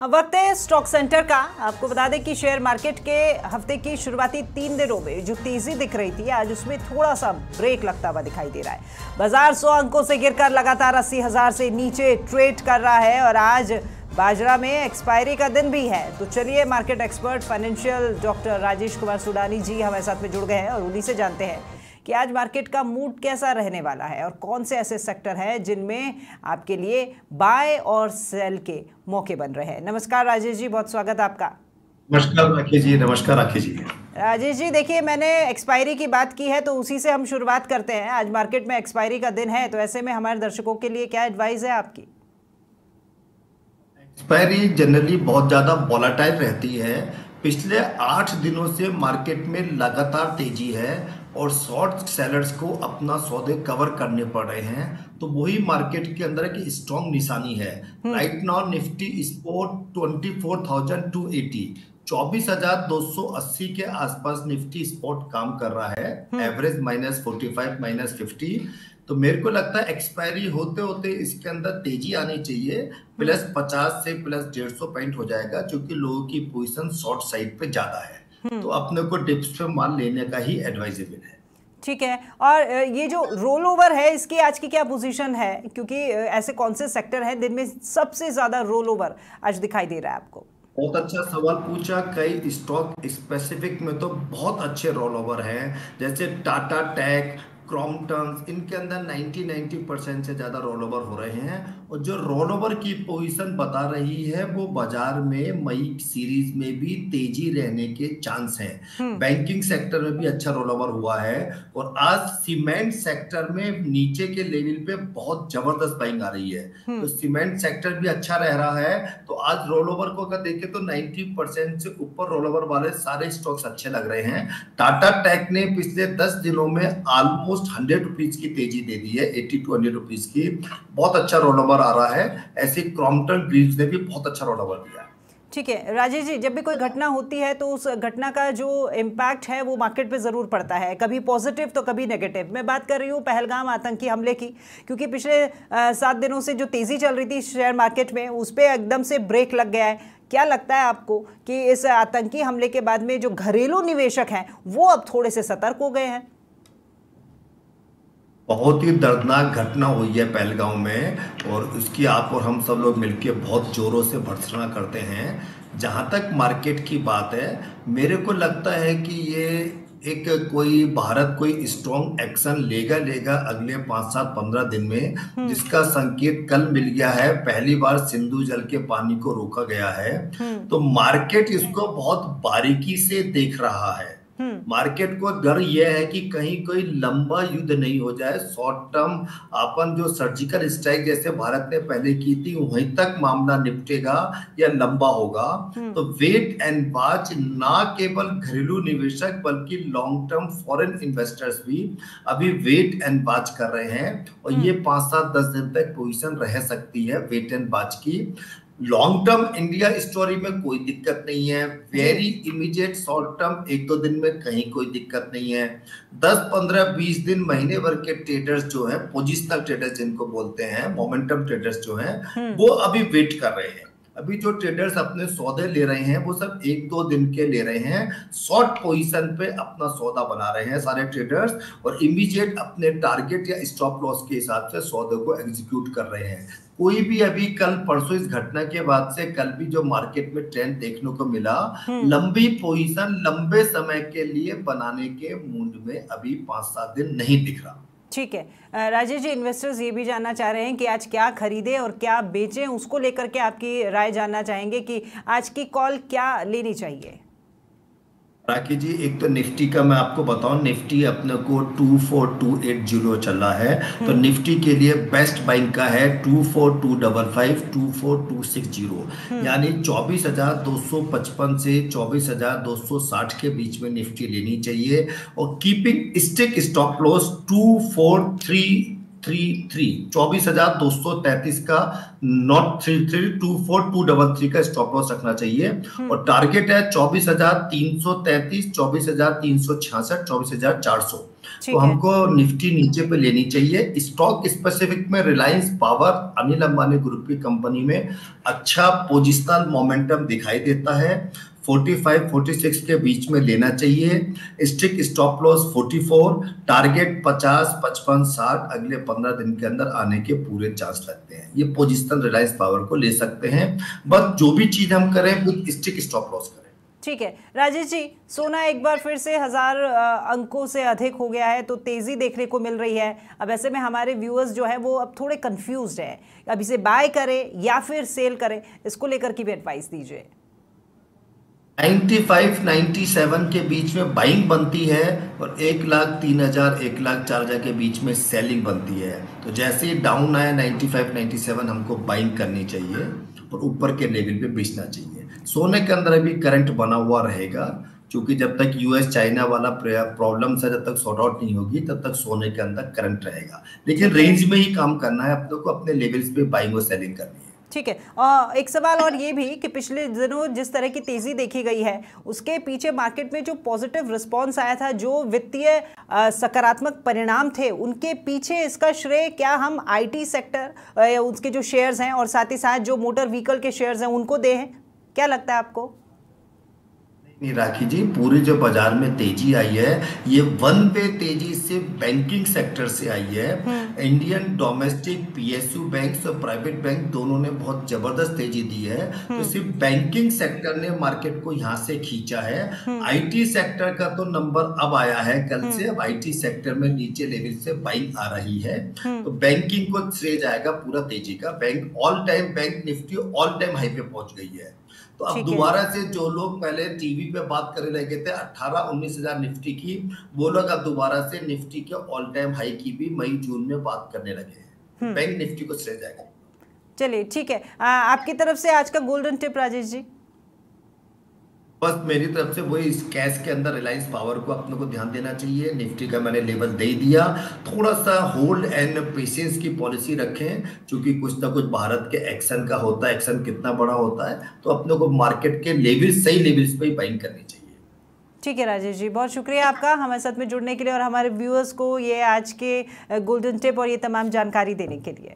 वक्त है stock centre का। आपको बता दें कि शेयर मार्केट के हफ्ते की शुरुआती 3 दिनों में जो तेजी दिख रही थी, आज उसमें थोड़ा सा ब्रेक लगता हुआ दिखाई दे रहा है। बाजार 100 अंकों से गिरकर लगातार 80,000 से नीचे ट्रेड कर रहा है और आज बाजरा में एक्सपायरी का दिन भी है। तो चलिए, market expert financial doctor Rajesh Kumar Sudani ji हमारे साथ में जुड़ गए हैं और उन्हीं से जानते हैं कि आज मार्केट का मूड कैसा रहने वाला है और कौन से ऐसे सेक्टर हैं जिनमें आपके लिए बाय और सेल के मौके बन रहे हैं। नमस्कार राजेश जी, बहुत स्वागत आपका। नमस्कार राखी जी। नमस्कार राखी जी। राजेश जी, देखिए, मैंने एक्सपायरी की बात की है तो उसी से हम शुरुआत करते हैं। आज मार्केट में एक्सपायरी का दिन है, तो ऐसे में हमारे दर्शकों के लिए क्या एडवाइस है आपकी? एक्सपायरी जनरली बहुत ज़्यादा वॉलेटाइल रहती है। पिछले 8 दिनों से मार्केट में लगातार तेजी है और शॉर्ट सेलर्स को अपना सौदे कवर करने पड़ रहे हैं, तो वही मार्केट के अंदर की स्ट्रॉन्ग निशानी है। राइट नाउ निफ्टी स्पोर्ट 24,280 24,280 के आसपास निफ्टी स्पॉट काम कर रहा है। एवरेज -45 -50। तो मेरे को लगता है एक्सपायरी होते होते इसके अंदर तेजी आनी चाहिए। +50 से +150 पॉइंट हो जाएगा, क्योंकि लोगों की पोजीशन शॉर्ट साइड पे ज्यादा है, तो अपने को डिप्स पे माल लेने का ही एडवाइजेबल है। ठीक है। और ये जो रोल ओवर है, इसकी आज की क्या पोजीशन है? क्योंकि ऐसे कौन से सेक्टर हैं जिनमें सबसे ज्यादा रोल ओवर आज दिखाई दे रहा है आपको? बहुत अच्छा सवाल पूछा। कई स्टॉक स्पेसिफिक में तो बहुत अच्छे रोल ओवर हैं, जैसे टाटा टेक, क्रॉम्पटन, इनके अंदर 90% से ज़्यादा रोल ओवर हो रहे हैं। और जो रोल ओवर की पोजीशन बता रही है वो बाजार में मई सीरीज में भी तेजी रहने के चांस हैं। बैंकिंग सेक्टर में भी अच्छा रोल ओवर हुआ है और आज सीमेंट सेक्टर में नीचे के लेवल पे बहुत जबरदस्त बाइंग आ रही है, तो सीमेंट सेक्टर भी अच्छा रह रहा है। तो आज रोल ओवर को अगर देखें तो 90% से ऊपर रोल ओवर वाले सारे स्टॉक्स अच्छे लग रहे हैं। टाटा टेक ने पिछले 10 दिनों में ऑलमोस्ट 100 रुपीज की तेजी दे दी है, 80 to 100 रुपीज की। बहुत अच्छा रोल ओवर आ रहा है। ऐसे क्रॉम्पटन ग्रीव्स ने भी बहुत अच्छा रोल ओवर दिया है। ठीक है राजेश जी, जब भी कोई घटना होती है तो उस घटना का जो इम्पैक्ट है वो मार्केट पे ज़रूर पड़ता है, कभी पॉजिटिव तो कभी नेगेटिव। मैं बात कर रही हूँ पहलगाम आतंकी हमले की, क्योंकि पिछले 7 दिनों से जो तेज़ी चल रही थी शेयर मार्केट में, उस पर एकदम से ब्रेक लग गया है। क्या लगता है आपको कि इस आतंकी हमले के बाद में जो घरेलू निवेशक हैं वो अब थोड़े से सतर्क हो गए हैं? बहुत ही दर्दनाक घटना हुई है पहलगांव में, और उसकी आप और हम सब लोग मिलकर बहुत जोरों से भर्त्सना करते हैं। जहां तक मार्केट की बात है, मेरे को लगता है कि ये एक भारत कोई स्ट्रॉन्ग एक्शन लेगा अगले 5-7-15 दिन में, जिसका संकेत कल मिल गया है। पहली बार सिंधु जल के पानी को रोका गया है, तो मार्केट इसको बहुत बारीकी से देख रहा है। मार्केट को डर यह है कि कहीं कोई लंबा युद्ध नहीं हो जाए, शॉर्ट टर्म अपन जो सर्जिकल स्ट्राइक जैसे भारत ने पहले की थी वहीं तक मामला निपटेगा या लंबा होगा। तो वेट एंड वॉच, ना केवल घरेलू निवेशक बल्कि लॉन्ग टर्म फॉरेन इन्वेस्टर्स भी अभी वेट एंड वॉच कर रहे हैं, और ये 5-7-10 दिन तक पोजीशन रह सकती है वेट एंड वॉच की। लॉन्ग टर्म इंडिया स्टोरी में कोई दिक्कत नहीं है। वेरी इमीडिएट शॉर्ट टर्म 1-2 दिन में कहीं कोई दिक्कत नहीं है। 10-15-20 दिन, महीने भर के ट्रेडर्स जो हैं, पोजिशनल ट्रेडर्स जिनको बोलते हैं, मोमेंटम ट्रेडर्स जो हैं, वो अभी वेट कर रहे हैं। अभी जो ट्रेडर्स अपने सौदे ले रहे हैं वो सब 1-2 दिन के ले रहे हैं। शॉर्ट पोजीशन पे अपना सौदा बना रहे हैं सारे ट्रेडर्स, और इमीडिएट अपने टारगेट या स्टॉप लॉस के हिसाब से सौदे को एग्जीक्यूट कर रहे हैं। कोई भी अभी कल परसों इस घटना के बाद से कल भी जो मार्केट में ट्रेंड देखने को मिला, लंबी पोजीशन लंबे समय के लिए बनाने के मूड में अभी 5-7 दिन नहीं दिख रहा। ठीक है राजेश जी, इन्वेस्टर्स ये भी जानना चाह रहे हैं कि आज क्या खरीदें और क्या बेचें, उसको लेकर के आपकी राय जानना चाहेंगे कि आज की कॉल क्या लेनी चाहिए। राखी जी, एक तो निफ्टी का मैं आपको बताऊं, निफ्टी अपने को 24,280 चल रहा है, तो निफ्टी के लिए बेस्ट बाइंग का है 24,255 24,260, यानी 24,255 से 24,260 के बीच में निफ्टी लेनी चाहिए। और कीपिंग स्टिक स्टॉप लॉस 24,333 24,233 का, नॉट 33, 24,233 का स्टॉप लॉस रखना चाहिए। और टारगेट है 24,333, 24,366, 24,400। तो ठीक है। हमको निफ्टी नीचे पे लेनी चाहिए। स्टॉक स्पेसिफिक में रिलायंस पावर अनिल अंबानी ग्रुप की कंपनी में अच्छा पोजिशनल मोमेंटम दिखाई देता है। 45-46 के बीच में लेना चाहिए। स्ट्रिक्ट स्टॉप लॉस 44, टारगेट 50, 55, 60 अगले 15 दिन के अंदर आने के पूरे चांस लगते हैं। ये पोजिशनल रिलायंस पावर को ले सकते हैं, बस जो भी चीज हम करें विद स्ट्रिक्ट स्टॉप लॉस करें। ठीक है राजेश जी, सोना एक बार फिर से 1000 अंकों से अधिक हो गया है, तो तेजी देखने को मिल रही है। अब ऐसे में हमारे व्यूअर्स जो है वो अब थोड़े कंफ्यूज्ड हैं, अब इसे बाय करें या फिर सेल करें, इसको लेकर की भी एडवाइस दीजिए। 95-97 के बीच में बाइंग बनती है और 1,03,000 1,04,000 के बीच में सेलिंग बनती है। तो जैसे ही डाउन आया 95-97 हमको बाइंग करनी चाहिए और ऊपर के लेवल पे बेचना चाहिए। सोने के अंदर अभी करंट बना हुआ रहेगा, क्योंकि जब तक यूएस चाइना वाला प्रॉब्लम से जब तक सॉर्ट आउट नहीं होगी तब तक सोने के अंदर करंट रहेगा, लेकिन रेंज में ही काम करना है अपने को, अपने लेवल्स पे बाइंग और सेलिंग करनी है। ठीक है। एक सवाल और ये भी कि पिछले दिनों जिस तरह की तेजी देखी गई है उसके पीछे मार्केट में जो पॉजिटिव रिस्पांस आया था, जो वित्तीय सकारात्मक परिणाम थे, उनके पीछे इसका श्रेय क्या हम आईटी सेक्टर उसके जो शेयर्स हैं और साथ ही साथ जो मोटर व्हीकल के शेयर्स हैं उनको दे हैं? क्या लगता है आपको? नहीं राखी जी, पूरी जो बाजार में तेजी आई है ये वन वे तेजी से बैंकिंग सेक्टर से आई है। इंडियन डोमेस्टिक पीएसयू बैंक और प्राइवेट बैंक दोनों ने बहुत जबरदस्त तेजी दी है। तो सिर्फ बैंकिंग सेक्टर ने मार्केट को यहां से खींचा है। आईटी सेक्टर का तो नंबर अब आया है कल से, अब आईटी सेक्टर में नीचे लेवल से बाइंग आ रही है। तो बैंकिंग को श्रेय जाएगा पूरा तेजी का। Bank all time, bank Nifty all time high पे पहुंच गई है। तो अब दोबारा से जो लोग पहले टीवी पे बात करने लगे थे 18-19 हजार निफ्टी की, वो लोग अब दोबारा से निफ्टी के ऑल टाइम हाई की भी मई जून में बात करने लगे हैं। बैंक निफ्टी को श्रेय जाएगा। चलिए ठीक है, आपकी तरफ से आज का गोल्डन टिप राजेश जी? बस मेरी तरफ से वही, इस कैश के अंदर रिलायंस पावर को अपने को ध्यान देना चाहिए। निफ्टी का मैंने लेवल दे दिया, थोड़ा सा होल्ड एंड पेशेंस की पॉलिसी रखें, क्योंकि कुछ ना कुछ भारत के एक्शन का होता है, एक्शन कितना बड़ा होता है, तो अपने को मार्केट के लेवल, सही लेवल्स पे ही बाइंग करनी चाहिए। ठीक है राजेश जी, बहुत शुक्रिया आपका हमारे साथ में जुड़ने के लिए और हमारे व्यूअर्स को ये आज के गोल्डन टिप और ये तमाम जानकारी देने के लिए।